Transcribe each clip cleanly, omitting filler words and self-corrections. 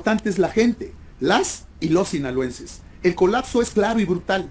importante es la gente, las y los sinaloenses. El colapso es claro y brutal.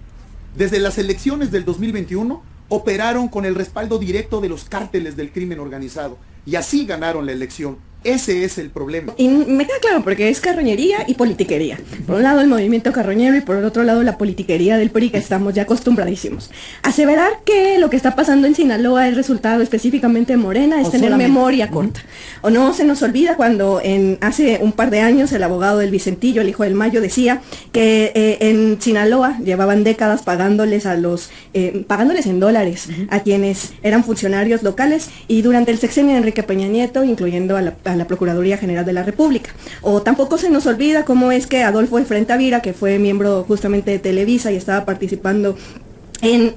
Desde las elecciones del 2021 operaron con el respaldo directo de los cárteles del crimen organizado y así ganaron la elección. Ese es el problema. Y me queda claro porque es carroñería y politiquería. Por un lado el movimiento carroñero y por el otro lado la politiquería del PRI, que estamos ya acostumbradísimos. Aseverar que lo que está pasando en Sinaloa es resultado específicamente de Morena es tener memoria corta. O no se nos olvida cuando hace un par de años el abogado del Vicentillo, el hijo del Mayo, decía que en Sinaloa llevaban décadas pagándoles en dólares a quienes eran funcionarios locales, y durante el sexenio de Enrique Peña Nieto, incluyendo a la Procuraduría General de la República. O tampoco se nos olvida cómo es que Adolfo de Frentavira, que fue miembro justamente de Televisa y estaba participando en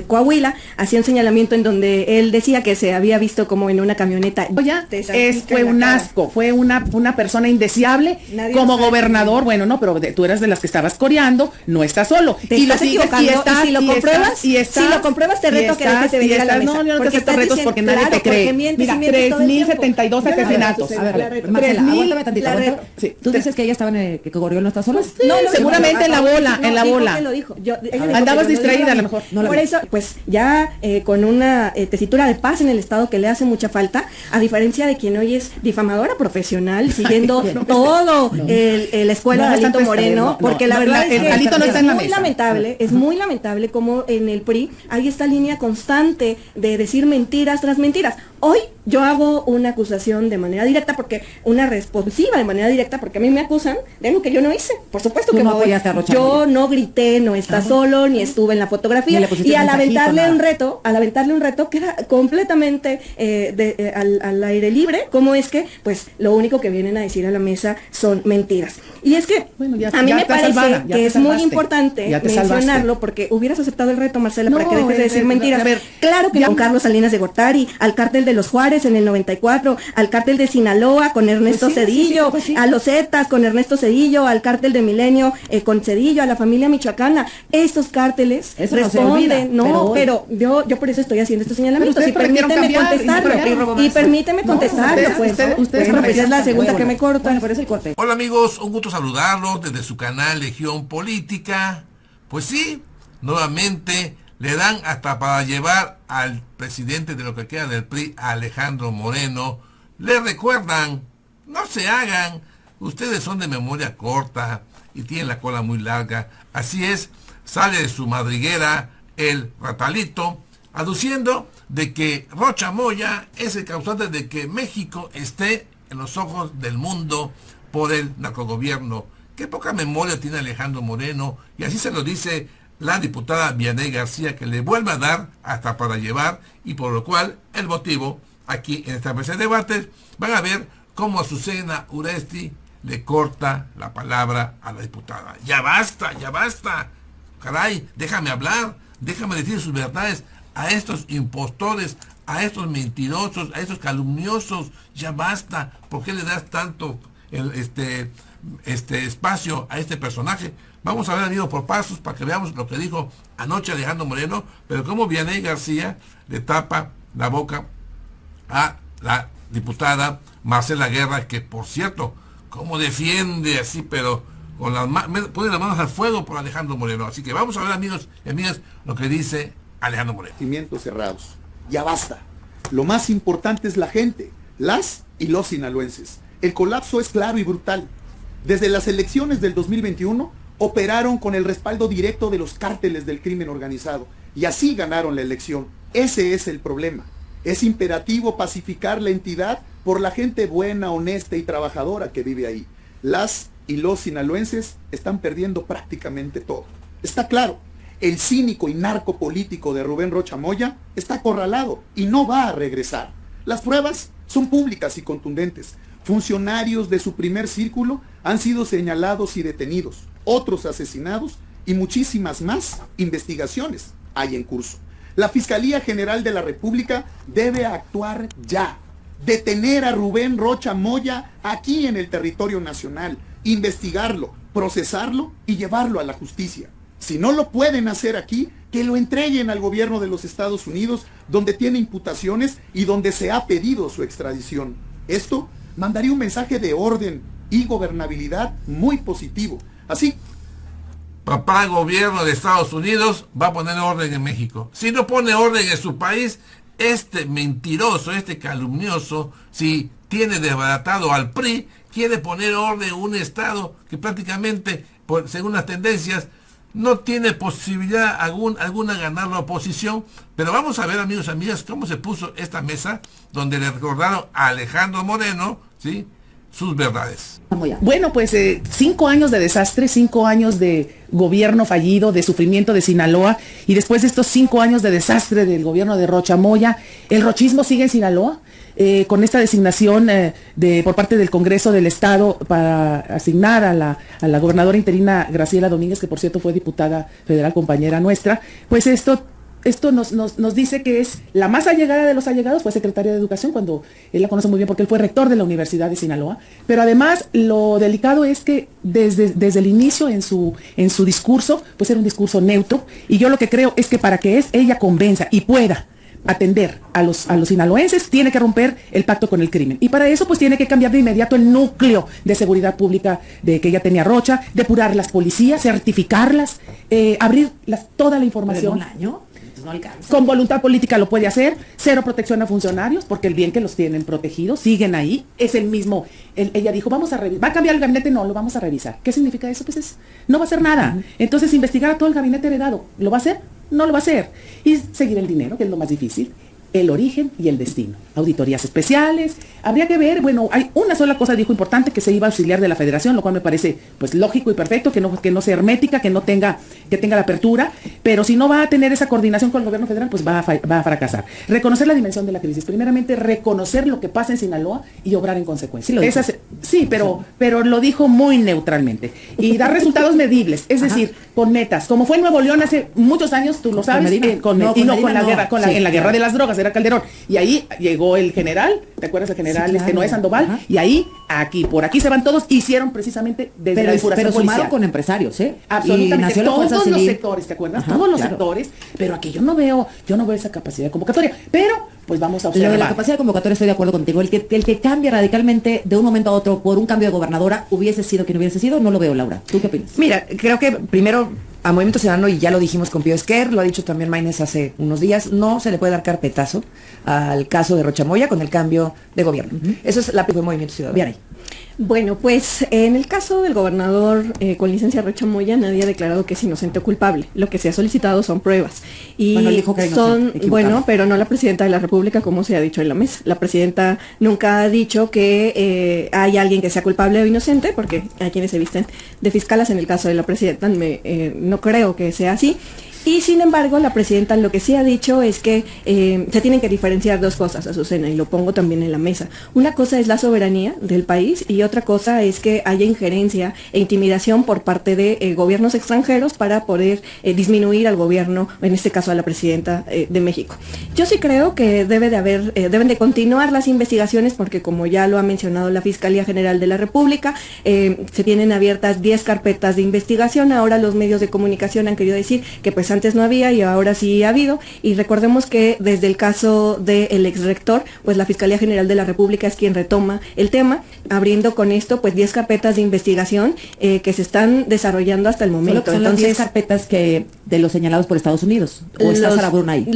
Coahuila, hacía un señalamiento en donde él decía que se había visto como en una camioneta. Fue un asco, fue una persona indeseable. Nadie como gobernador. Bueno, no, pero tú eras de las que estabas coreando, no estás solo. Te estás equivocando, y si lo compruebas, si lo compruebas te reto que dejes de venir a la mesa. No, yo no te acepto retos porque nadie te cree. Mira, 3,072 asesinatos. A ver, Marcela, aguántame tantito. ¿Tú dices que ella estaba que Goriol no está sola? No, seguramente en la bola. Andabas distraída. Por eso, pues ya con una tesitura de paz en el Estado que le hace mucha falta, a diferencia de quien hoy es difamadora profesional, siguiendo la escuela de Alito Moreno, porque la verdad es que es muy lamentable como en el PRI hay esta línea constante de decir mentiras tras mentiras. Hoy yo hago una acusación de manera directa, porque una responsiva de manera directa, porque a mí me acusan de algo que yo no hice. Por supuesto que yo no grité, no está solo, ni estuve en la fotografía, y al aventarle un reto queda completamente al aire libre. ¿Cómo es que pues lo único que vienen a decir a la mesa son mentiras? Y es que a mí me parece que es muy importante mencionarlo, porque hubieras aceptado el reto, Marcela, para que dejes de decir mentiras. Claro que con Carlos Salinas de Gortari, al cártel de los Juárez en el 94, al cártel de Sinaloa con Ernesto Zedillo, a los Zetas con Ernesto Zedillo, al cártel de Milenio con Zedillo, a la familia michoacana. Estos cárteles responden, pero yo por eso estoy haciendo estos señalamientos, y permíteme contestarlo, pues es la segunda que me cortan. Por eso el corte. Hola amigos, un gusto saludarlos desde su canal Legión Política. Pues sí, nuevamente le dan hasta para llevar al presidente de lo que queda del PRI, a Alejandro Moreno. Le recuerdan, no se hagan, ustedes son de memoria corta y tienen la cola muy larga. Así es, sale de su madriguera el ratalito, aduciendo de que Rocha Moya es el causante de que México esté en los ojos del mundo por el narcogobierno. Qué poca memoria tiene Alejandro Moreno, y así se lo dice la diputada Vianey García, que le vuelve a dar hasta para llevar, y por lo cual el motivo aquí en esta mesa de debates van a ver cómo Azucena Uresti le corta la palabra a la diputada. Ya basta, caray, déjame hablar, déjame decir sus verdades a estos impostores, a estos mentirosos, a estos calumniosos. Ya basta. ¿Por qué le das tanto espacio a este personaje? Vamos a ver, amigos, por pasos, para que veamos lo que dijo anoche Alejandro Moreno, pero cómo Vianey García le tapa la boca a la diputada Marcela Guerra, que por cierto, cómo defiende así, pero con pone las manos al fuego por Alejandro Moreno. Así que vamos a ver, amigos y amigas, lo que dice Alejandro Moreno. Cimientos cerrados. Ya basta. Lo más importante es la gente, las y los sinaloenses. El colapso es claro y brutal. Desde las elecciones del 2021 operaron con el respaldo directo de los cárteles del crimen organizado y así ganaron la elección. Ese es el problema. Es imperativo pacificar la entidad por la gente buena, honesta y trabajadora que vive ahí. Las y los sinaloenses están perdiendo prácticamente todo. Está claro, el cínico y narco político de Rubén Rocha Moya está acorralado y no va a regresar. Las pruebas son públicas y contundentes. Funcionarios de su primer círculo han sido señalados y detenidos, otros asesinados y muchísimas más investigaciones hay en curso. La Fiscalía General de la República debe actuar ya, detener a Rubén Rocha Moya aquí en el territorio nacional, investigarlo, procesarlo y llevarlo a la justicia. Si no lo pueden hacer aquí, que lo entreguen al gobierno de los Estados Unidos, donde tiene imputaciones y donde se ha pedido su extradición. Esto mandaría un mensaje de orden y gobernabilidad muy positivo. Así, papá gobierno de Estados Unidos va a poner orden en México. Si no pone orden en su país, este mentiroso, este calumnioso, si tiene desbaratado al PRI, quiere poner orden en un estado que prácticamente, según las tendencias, no tiene posibilidad alguna de ganar la oposición. Pero vamos a ver, amigos y amigas, cómo se puso esta mesa, donde le recordaron a Alejandro Moreno, ¿sí?, sus verdades. Bueno, pues 5 años de desastre, 5 años de gobierno fallido, de sufrimiento de Sinaloa, y después de estos 5 años de desastre del gobierno de Rocha Moya, el rochismo sigue en Sinaloa, con esta designación por parte del Congreso del Estado para asignar a la gobernadora interina Graciela Domínguez, que por cierto fue diputada federal, compañera nuestra. Pues esto nos dice que es la más allegada de los allegados. Fue secretaria de Educación, cuando él la conoce muy bien porque él fue rector de la Universidad de Sinaloa. Pero además lo delicado es que desde el inicio en su discurso, pues era un discurso neutro, y yo lo que creo es que para que ella convenza y pueda atender a los sinaloenses, tiene que romper el pacto con el crimen. Y para eso pues tiene que cambiar de inmediato el núcleo de seguridad pública de que ella tenía Rocha, depurar las policías, certificarlas, abrir toda la información. ¿Pero en un año? No alcanza. Con voluntad política lo puede hacer. Cero protección a funcionarios, porque el bien que los tienen protegidos, siguen ahí. Es el mismo. Ella dijo, vamos a revisar. ¿Va a cambiar el gabinete? No, lo vamos a revisar. ¿Qué significa eso? Pues no va a hacer nada. Entonces, investigar a todo el gabinete heredado. ¿Lo va a hacer? No lo va a hacer. Y seguir el dinero, que es lo más difícil. El origen y el destino. Auditorías especiales. Habría que ver, bueno, hay una sola cosa, dijo, importante, que se iba a auxiliar de la Federación, lo cual me parece pues lógico y perfecto, que no sea hermética, que tenga la apertura, pero si no va a tener esa coordinación con el gobierno federal, pues va a fracasar. Reconocer la dimensión de la crisis. Primeramente, reconocer lo que pasa en Sinaloa y obrar en consecuencia. Sí, pero lo dijo muy neutralmente. Y dar resultados medibles, es decir, con metas, como fue en Nuevo León hace muchos años, tú lo sabes, en la guerra de las drogas, era Calderón. Y ahí llegó el general, ¿te acuerdas del general Noé Sandoval? Ajá. Y ahí, por aquí se van todos, hicieron precisamente desde la depuración policial. Sumado con empresarios, ¿eh? Absolutamente, todos los sectores, ¿te acuerdas? Ajá, todos los sectores, pero aquí yo no veo esa capacidad de convocatoria, pero pues vamos a observar. Lo de la capacidad de convocatoria estoy de acuerdo contigo, el que cambie radicalmente de un momento a otro por un cambio de gobernadora, hubiese sido quien hubiese sido, no lo veo, Laura. ¿Tú qué opinas? Mira, creo que primero a Movimiento Ciudadano, y ya lo dijimos con Pío Esquer, lo ha dicho también Maynez hace unos días, no se le puede dar carpetazo al caso de Rocha Moya con el cambio de gobierno. Eso es la de Movimiento Ciudadano. Bien ahí. Bueno, pues en el caso del gobernador con licencia Rocha Moya, nadie ha declarado que es inocente o culpable. Lo que se ha solicitado son pruebas. Y bueno, dijo que pero no la presidenta de la República, como se ha dicho en la mesa. La presidenta nunca ha dicho que hay alguien que sea culpable o inocente, porque hay quienes se visten de fiscalas. En el caso de la presidenta, no creo que sea así. Y sin embargo, la presidenta lo que sí ha dicho es que se tienen que diferenciar dos cosas, Azucena, y lo pongo también en la mesa. Una cosa es la soberanía del país y otra cosa es que haya injerencia e intimidación por parte de gobiernos extranjeros para poder disminuir al gobierno, en este caso a la presidenta de México. Yo sí creo que deben de continuar las investigaciones porque, como ya lo ha mencionado la Fiscalía General de la República, se tienen abiertas 10 carpetas de investigación. Ahora los medios de comunicación han querido decir que pues antes no había y ahora sí ha habido, y recordemos que desde el caso del exrector, pues la Fiscalía General de la República es quien retoma el tema, abriendo con esto pues 10 carpetas de investigación que se están desarrollando hasta el momento. Son las 10 carpetas de los señalados por Estados Unidos, ¿o está Sara Bruna ahí?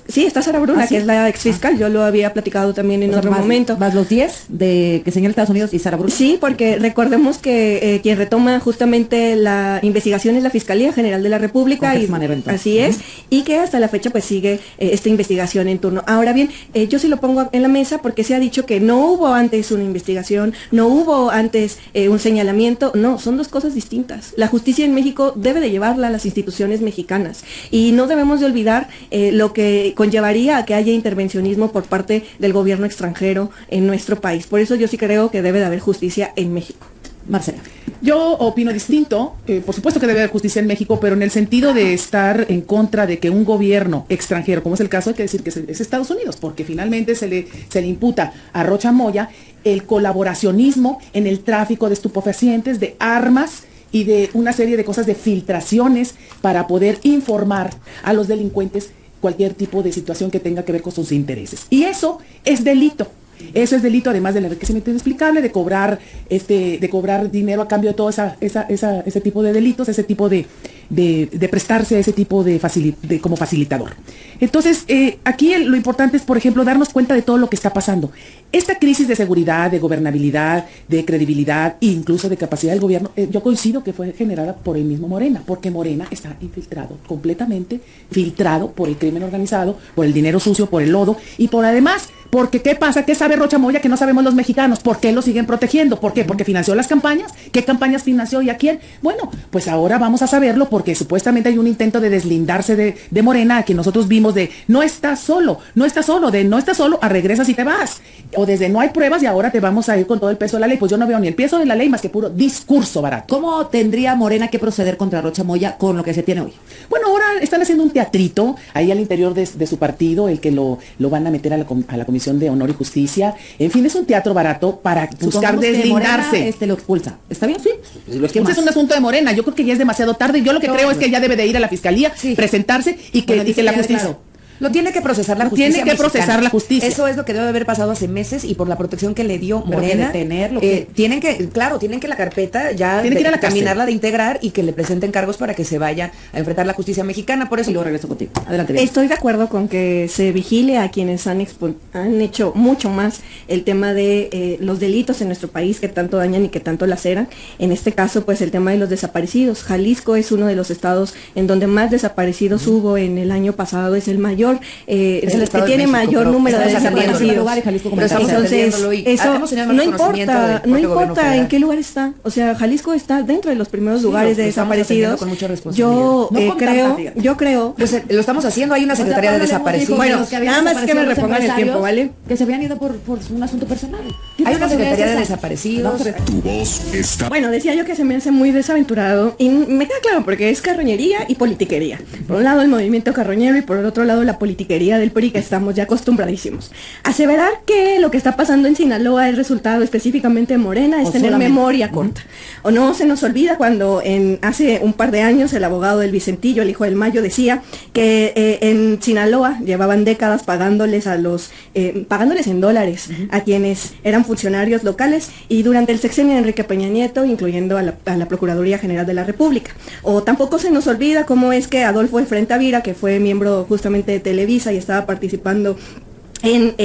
Sí, está Sara Bruna, que es la exfiscal, yo lo había platicado también en otro momento. ¿Más los 10 que señala Estados Unidos y Sara Bruna? Sí, porque recordemos que quien retoma justamente la investigación es la Fiscalía General de la República, y así es, y que hasta la fecha pues sigue esta investigación en turno. Ahora bien, yo sí lo pongo en la mesa porque se ha dicho que no hubo antes una investigación, no hubo antes un señalamiento. No, son dos cosas distintas. La justicia en México debe de llevarla a las instituciones mexicanas y no debemos de olvidar lo que conllevaría a que haya intervencionismo por parte del gobierno extranjero en nuestro país. Por eso yo sí creo que debe de haber justicia en México. Marcela. Yo opino distinto, por supuesto que debe haber justicia en México, pero en el sentido de estar en contra de que un gobierno extranjero, como es el caso, hay que decir que es Estados Unidos, porque finalmente se le imputa a Rocha Moya el colaboracionismo en el tráfico de estupefacientes, de armas y de una serie de cosas, de filtraciones para poder informar a los delincuentes cualquier tipo de situación que tenga que ver con sus intereses. Y eso es delito. Eso es delito, además del enriquecimiento inexplicable, de cobrar dinero a cambio de todo ese tipo de delitos, ese tipo de prestarse a ese tipo como facilitador. Entonces, aquí lo importante es, por ejemplo, darnos cuenta de todo lo que está pasando. Esta crisis de seguridad, de gobernabilidad, de credibilidad e incluso de capacidad del gobierno, yo coincido que fue generada por el mismo Morena, porque Morena está infiltrado, completamente filtrado por el crimen organizado, por el dinero sucio, por el lodo y por además, porque ¿qué pasa? ¿Qué sabe Rocha Moya que no sabemos los mexicanos? ¿Por qué lo siguen protegiendo? ¿Por qué? Porque financió las campañas. ¿Qué campañas financió y a quién? Bueno, pues ahora vamos a saberlo porque supuestamente hay un intento de deslindarse de Morena, que nosotros vimos de no estás solo, regresas y te vas. O desde no hay pruebas y ahora te vamos a ir con todo el peso de la ley. Pues yo no veo ni el peso de la ley más que puro discurso barato. ¿Cómo tendría Morena que proceder contra Rocha Moya con lo que se tiene hoy? Bueno, ahora están haciendo un teatrito ahí al interior de su partido, el que lo van a meter a la Comisión de Honor y Justicia. En fin, es un teatro barato para buscar deslindarse. Morena, lo expulsa. ¿Está bien? Sí. Ese es un asunto de Morena. Yo creo que ya es demasiado tarde. Yo lo que creo es que ya debe de ir a la fiscalía, presentarse y que la justicia... Claro. Lo tiene que procesar la justicia. Tiene que procesar la justicia. Eso es lo que debe haber pasado hace meses y por la protección que le dio Morena. Tienen que la carpeta ya caminarla de integrar y que le presenten cargos para que se vaya a enfrentar la justicia mexicana. Por eso luego regreso contigo. Adelante. Bien. Estoy de acuerdo con que se vigile a quienes han hecho mucho más el tema de los delitos en nuestro país que tanto dañan y que tanto laceran. En este caso, pues el tema de los desaparecidos. Jalisco es uno de los estados en donde más desaparecidos hubo en el año pasado, es el mayor. Es el que tiene mayor número de desaparecidos. Entonces, eso no importa en qué lugar está. O sea, Jalisco está dentro de los primeros lugares de desaparecidos. Yo creo. Pues lo estamos haciendo, hay una secretaría de desaparecidos. Bueno, nada más que me repongan el tiempo, ¿vale? Que se habían ido por un asunto personal. Hay una secretaría de desaparecidos. Tu voz está... Bueno, decía yo que se me hace muy desaventurado y me queda claro porque es carroñería y politiquería. Por un lado el movimiento carroñero y por el otro lado la politiquería del PRI, que estamos ya acostumbradísimos. Aseverar que lo que está pasando en Sinaloa es resultado específicamente de Morena es tener memoria corta. O no se nos olvida cuando hace un par de años el abogado del Vicentillo, el hijo del Mayo, decía que en Sinaloa llevaban décadas pagándoles en dólares a quienes eran funcionarios locales y durante el sexenio de Enrique Peña Nieto, incluyendo a la Procuraduría General de la República. O tampoco se nos olvida cómo es que Adolfo de Frentavira, que fue miembro justamente de Televisa y estaba participando en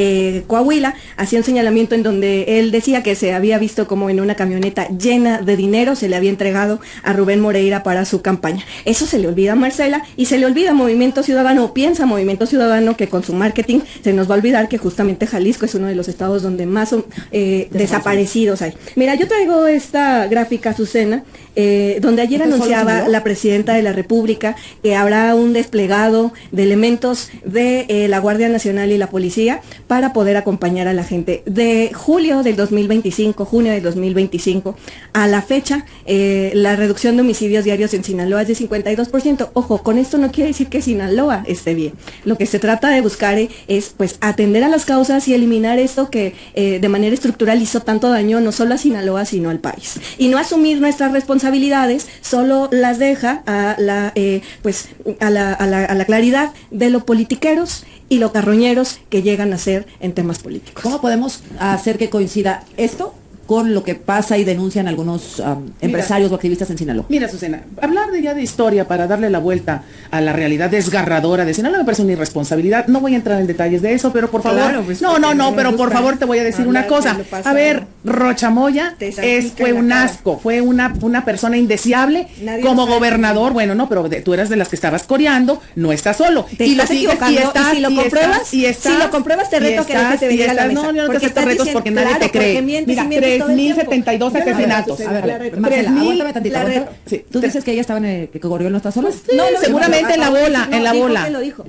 Coahuila, hacía un señalamiento en donde él decía que se había visto como en una camioneta llena de dinero se le había entregado a Rubén Moreira para su campaña. Eso se le olvida a Marcela y se le olvida a Movimiento Ciudadano, o piensa Movimiento Ciudadano que con su marketing se nos va a olvidar que justamente Jalisco es uno de los estados donde más desaparecidos hay. Mira, yo traigo esta gráfica, Azucena, donde ayer anunciaba la presidenta de la República que habrá un desplegado de elementos de la Guardia Nacional y la Policía para poder acompañar a la gente. De junio del 2025 a la fecha, la reducción de homicidios diarios en Sinaloa es de 52%. Ojo, con esto no quiere decir que Sinaloa esté bien. Lo que se trata de buscar es pues atender a las causas y eliminar esto que de manera estructural hizo tanto daño no solo a Sinaloa sino al país. Y no asumir nuestras responsabilidades, solo las deja a la claridad de los politiqueros y los carroñeros que llegan a ser en temas políticos. ¿Cómo podemos hacer que coincida esto con lo que pasa y denuncian algunos empresarios o activistas en Sinaloa? Mira, Azucena, hablar de historia para darle la vuelta a la realidad desgarradora de Sinaloa me parece una irresponsabilidad. No voy a entrar en detalles de eso, pero por favor, pero por favor te voy a decir una cosa. A ver, Rocha Moya fue un asco, fue una persona indeseable como gobernador. Bueno, no, pero tú eras de las que estabas coreando, no estás solo. Y lo sigues y si lo compruebas te reto que dejes de venir a la mesa. No, yo no te acepto retos porque nadie te cree. Mira, 3.072 asesinatos. A ver, Marcela, aguántame tantito. ¿Tú dices que ella estaba que corrió no está sola? No, seguramente en la bola. Lo dijo.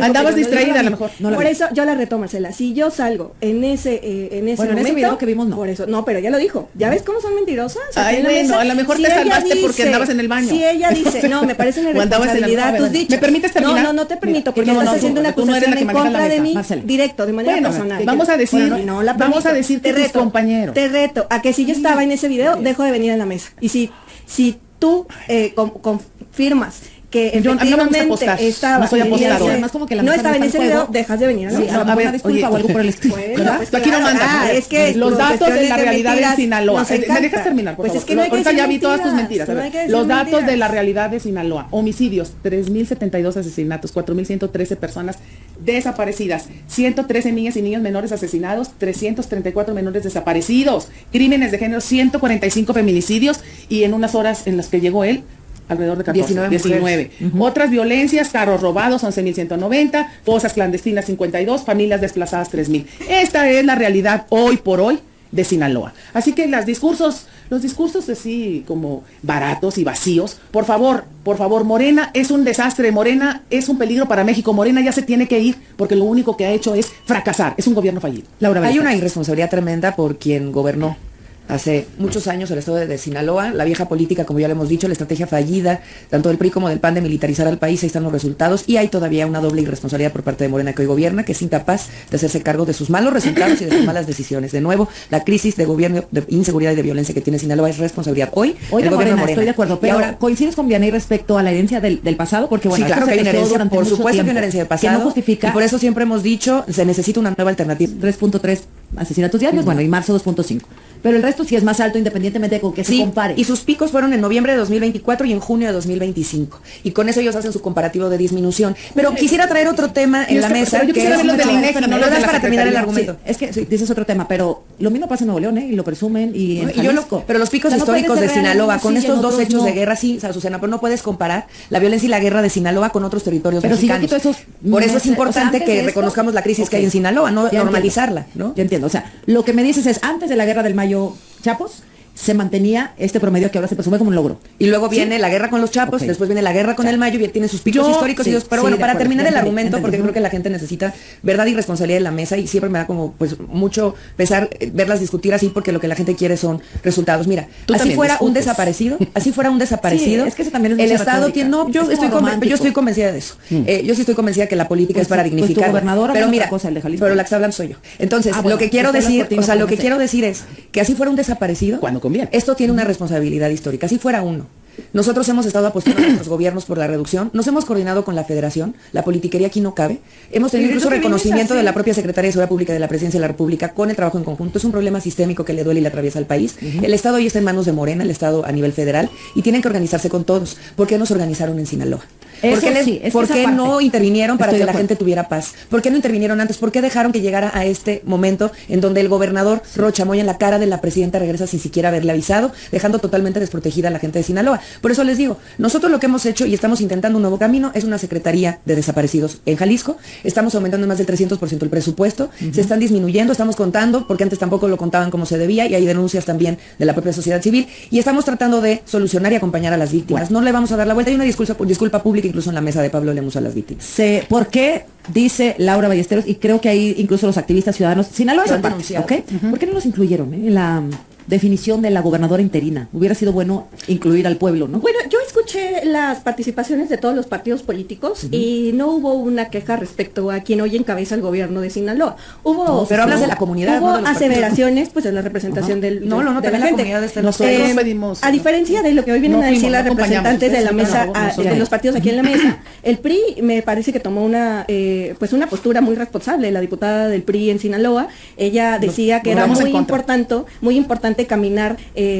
Andabas distraída a lo mejor. Por eso yo la reto, Marcela. Si yo salgo en ese momento, en ese video que vimos no. Por eso, no, pero ya lo dijo. ¿Ya ves cómo son mentirosas? Ay, bueno, a lo mejor te salvaste porque andabas en el baño. Si ella dice, no, me parece una responsabilidad tus dichos. ¿Me permites terminar? No te permito porque estás haciendo una acusación en contra de mí, directo, de manera personal. Vamos a decir que tus compañeros. Te reto a que si yo estaba en ese video, dejo de venir a la mesa. Y si tú confirmas que Yo- a mí no me gusta efectivamente apostar, estaba no soy en apostadora. ese- Además, como que la no mesa estaba en no ese está en video, juego. dejas de venir a la Sí, mesa. a lo mejor una disculpa o algo por el estilo. Bueno, ¿Verdad? pues Tú aquí no claro. mandas. Es que los datos de cuestiones la realidad mentiras de Sinaloa. nos ¿Me encanta. dejas terminar, por Pues favor? es que no hay que Ahorita decir ya vi todas tus mentiras, mentiras. A no ver, hay que decir los datos mentiras. de la realidad de Sinaloa. Homicidios, 3.072 asesinatos, 4.113 personas desaparecidas, 113 niñas y niños menores asesinados, 334 menores desaparecidos, crímenes de género, 145 feminicidios y en unas horas en las que llegó él, alrededor de 14, 19 19. Otras violencias, carros robados, 11.190, fosas clandestinas, 52, familias desplazadas, 3.000. Esta es la realidad hoy por hoy de Sinaloa. Así que los discursos así como baratos y vacíos, por favor, Morena es un desastre, Morena es un peligro para México, Morena ya se tiene que ir porque lo único que ha hecho es fracasar, es un gobierno fallido. Laura Hay Ballesteros. una irresponsabilidad tremenda por quien gobernó hace muchos años el estado de Sinaloa, la vieja política, como ya lo hemos dicho, la estrategia fallida, tanto del PRI como del PAN de militarizar al país, ahí están los resultados, y hay todavía una doble irresponsabilidad por parte de Morena que hoy gobierna, que es incapaz de hacerse cargo de sus malos resultados y de sus malas decisiones. De nuevo, la crisis de gobierno, de inseguridad y de violencia que tiene Sinaloa es responsabilidad hoy Oye, del gobierno Morena, Morena. estoy de acuerdo, Y pero ahora, coincides con Vianey respecto a la herencia del pasado, porque bueno, sí, claro esto que hay se una quedó herencia, durante por mucho supuesto que hay una tiempo, herencia del que pasado, no justifica y por eso siempre hemos dicho, se necesita una nueva alternativa. 3.3 asesinatos diarios, bueno, y marzo 2.5. Pero el resto sí es más alto independientemente de con qué se Sí, compare. y sus picos fueron en noviembre de 2024 y en junio de 2025. Y con eso ellos hacen su comparativo de disminución. Pero quisiera traer otro tema en la mesa. pero yo quisiera ver los del INEGI, no los de la para terminar el Secretaría. argumento. Sí, es que sí, dices otro tema, pero lo mismo pasa en Nuevo León, ¿eh? Y lo presumen, y en Y yo Jalisco. pero los picos O sea, no puedes históricos de ser real en Sinaloa, unos con sí y en estos dos otros hechos no. de guerra, sí, Azucena, pero no puedes comparar la violencia y la guerra de Sinaloa con otros territorios Pero si yo mexicanos. quito esos Por eso meses, es importante o sea, antes que de esto- reconozcamos la crisis que Ok. hay en Sinaloa, no Ya normalizarla, entiendo. ¿no? Ya entiendo, o sea, lo que me dices es, antes de la guerra del Mayo Chapos, se mantenía este promedio que ahora se presume como un logro. Y luego viene la guerra con los Chapos, Ok. después viene la guerra con el Mayo y tiene sus picos históricos. sí, pero sí, bueno, de para acuerdo, terminar ya el entendí, argumento, porque entendí. creo que la gente necesita verdad y responsabilidad en la mesa y siempre me da como pues mucho pesar verlas discutir así porque lo que la gente quiere son resultados. Mira, Tú así también fuera un discutes. desaparecido, Sí, es que eso también es el mucha Estado retórica. tiene, no, Es como yo romántico. estoy convencida de eso. Yo sí estoy convencida que la política Pues es para tu- pues tu dignificar. gobernadora Pero hace mira, otra cosa, el de Jalisco. pero la que está hablando soy yo. Entonces, Ah, bueno, lo que quiero tú hablas decir, por ti, no o sea, por lo que MC. quiero decir es que así fuera un desaparecido, Cuando conviene. esto tiene una responsabilidad histórica, si fuera uno. Nosotros hemos estado apostando a nuestros gobiernos por la reducción, nos hemos coordinado con la Federación, la politiquería aquí no cabe, hemos tenido Y incluso eso que reconocimiento vienes de la así. propia Secretaría de Seguridad Pública de la Presidencia de la República con el trabajo en conjunto, es un problema sistémico que le duele y le atraviesa al país. El Estado hoy está en manos de Morena, el Estado a nivel federal, y tienen que organizarse con todos. ¿Por qué no se organizaron en Sinaloa? ¿Por Eso qué, sí, es que por esa qué parte. no intervinieron para Estoy que de la acuerdo. gente tuviera paz? ¿Por qué no intervinieron antes? ¿Por qué dejaron que llegara a este momento en donde el gobernador Rocha Moya en la cara de la presidenta regresa sin siquiera haberle avisado, dejando totalmente desprotegida a la gente de Sinaloa? Por eso les digo, nosotros lo que hemos hecho y estamos intentando un nuevo camino es una Secretaría de Desaparecidos en Jalisco. Estamos aumentando en más del 300% el presupuesto, se están disminuyendo, estamos contando, porque antes tampoco lo contaban como se debía y hay denuncias también de la propia sociedad civil y estamos tratando de solucionar y acompañar a las víctimas. No le vamos a dar la vuelta, hay una disculpa pública incluso en la mesa de Pablo Lemus a las víctimas. ¿Por qué dice Laura Ballesteros, y creo que ahí incluso los activistas ciudadanos, Sinaloa Lo es han aparte, denunciado. ¿ok? ¿Por qué no los incluyeron en la definición de la gobernadora interina? Hubiera sido bueno incluir al pueblo, ¿no? Bueno, yo escuché las participaciones de todos los partidos políticos y no hubo una queja respecto a quien hoy encabeza el gobierno de Sinaloa. Hubo, Pero hablas de la comunidad, hubo no de los partidos. aseveraciones, pues de la representación del No, no, de también la gente. comunidad está en Nosotros pedimos, a diferencia de lo que hoy vienen no a decir fuimos, las no acompañamos, representantes de la ustedes mesa, siempre la voz, de los partidos aquí en la mesa, el PRI me parece que tomó una pues una postura muy responsable. La diputada del PRI en Sinaloa, ella decía que nos era vamos en muy contra. importante caminar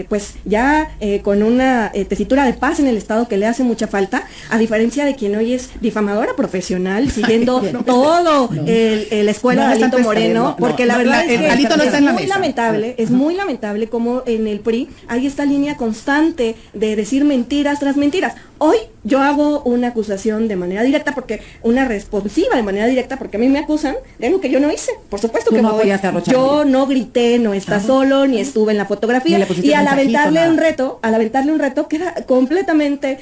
pues ya con una tesitura de paz en el Estado que le hace mucha falta, a diferencia de quien hoy es difamadora profesional, siguiendo todo la escuela No, de está Alito en Moreno, no, porque no, la verdad el es que Alito no está en la muy mesa. lamentable, es muy lamentable como en el PRI hay esta línea constante de decir mentiras tras mentiras. Hoy yo hago una acusación de manera directa, porque una responsiva de manera directa, porque a mí me acusan de algo que yo no hice. Por supuesto Tú que no no. apoyaste a Rocha Yo Moya. no grité, no está solo, ni estuve en la Ni fotografía. le pusiste Y al mensajito, aventarle nada. un reto, queda completamente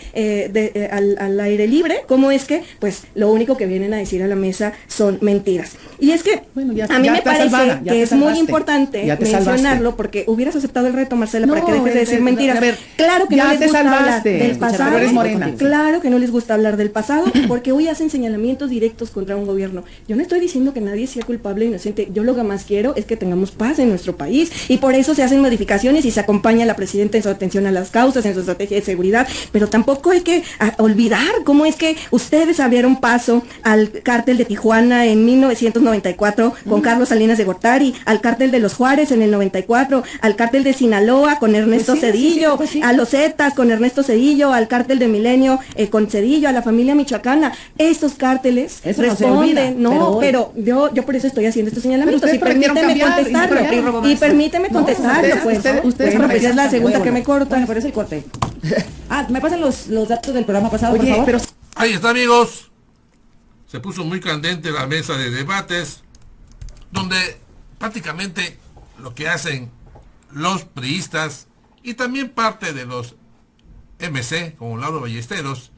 al aire libre. ¿Cómo es que? Pues lo único que vienen a decir a la mesa son mentiras. Y es que Bueno, ya- a mí ya me te parece salvada, ya que te es muy salvaste, importante ya te mencionarlo, salvaste. porque hubieras aceptado el reto, Marcela, para No, que dejes de decir a mentiras. ver, Claro que ya no les te gusta hablar salvaste. del Escucha, pasado, pero eres porque Morena. contigo. Claro que no les gusta hablar del pasado porque hoy hacen señalamientos directos contra un gobierno. Yo no estoy diciendo que nadie sea culpable o inocente. Yo lo que más quiero es que tengamos paz en nuestro país y por eso se hacen modificaciones y se acompaña a la presidenta en su atención a las causas, en su estrategia de seguridad. Pero tampoco hay que olvidar cómo es que ustedes abrieron paso al cártel de Tijuana en 1994 con Carlos Salinas de Gortari, al cártel de los Juárez en el 94, al cártel de Sinaloa con Ernesto Pues sí, Cedillo, pues sí. a los Zetas con Ernesto Cedillo, al cártel de Milenio con Cedillo, a la familia michoacana. Estos cárteles Eso no se olvida, responden, no, pero yo por eso estoy haciendo estos señalamientos. Pero Y ustedes prometieron permíteme cambiar, y no contestarlo. cambiaron. Y permíteme contestarlo, ustedes- pues. ustedes Bueno, pues ya es la prometieron segunda que me cortan. Bueno, pero es el corte. ¿Me pasan los datos del programa pasado, por Oye, favor? pero Ahí está, amigos. Se puso muy candente la mesa de debates, donde prácticamente lo que hacen los priistas y también parte de los MC, como Lauro Ballesteros,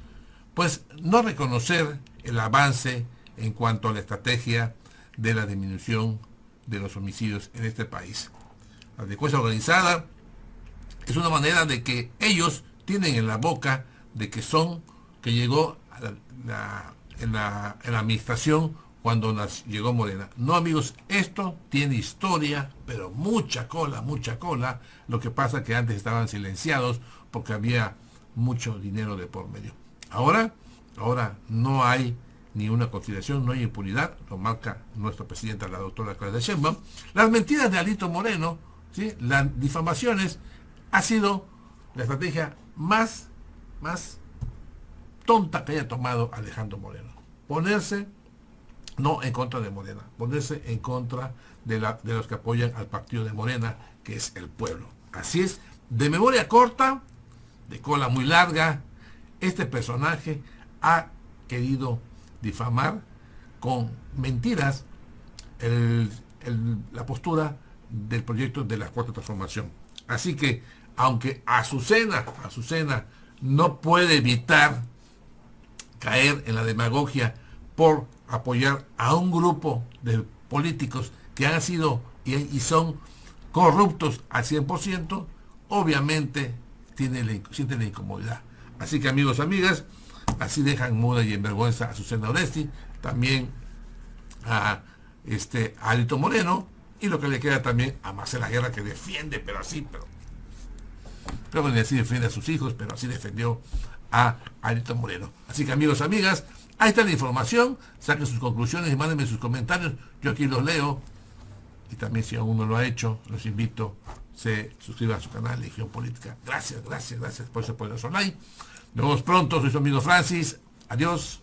pues no reconocer el avance en cuanto a la estrategia de la disminución de los homicidios en este país. La delincuencia organizada es una manera de que ellos tienen en la boca de que llegó a en la administración cuando llegó Morena. No, amigos, esto tiene historia, pero mucha cola. Lo que pasa que antes estaban silenciados porque había mucho dinero de por medio. Ahora no hay ni una consideración, no hay impunidad, lo marca nuestra presidenta, la doctora Claudia Sheinbaum. Las mentiras de Alito Moreno, ¿sí? Las difamaciones, ha sido la estrategia más tonta que haya tomado Alejandro Moreno. Ponerse no en contra de Morena, ponerse en contra de los que apoyan al partido de Morena, que es el pueblo. Así es, de memoria corta, de cola muy larga, este personaje ha querido difamar con mentiras la postura del proyecto de la Cuarta Transformación. Así que, aunque Azucena no puede evitar caer en la demagogia por apoyar a un grupo de políticos que han sido y son corruptos al 100%, obviamente sienten la incomodidad. Así que, amigos, amigas, así dejan muda y en vergüenza a Azucena Oresti, también a Alito Moreno, y lo que le queda también a Marcela Guerra, que defiende, pero así defiende a sus hijos, pero así defendió a Alito Moreno. Así que, amigos, amigas, ahí está la información, saquen sus conclusiones y mándenme sus comentarios, yo aquí los leo, y también si aún no lo ha hecho, los invito, se suscriban a su canal Legión Política. Gracias por ese poderoso like. Nos vemos pronto, soy su amigo Francis, adiós.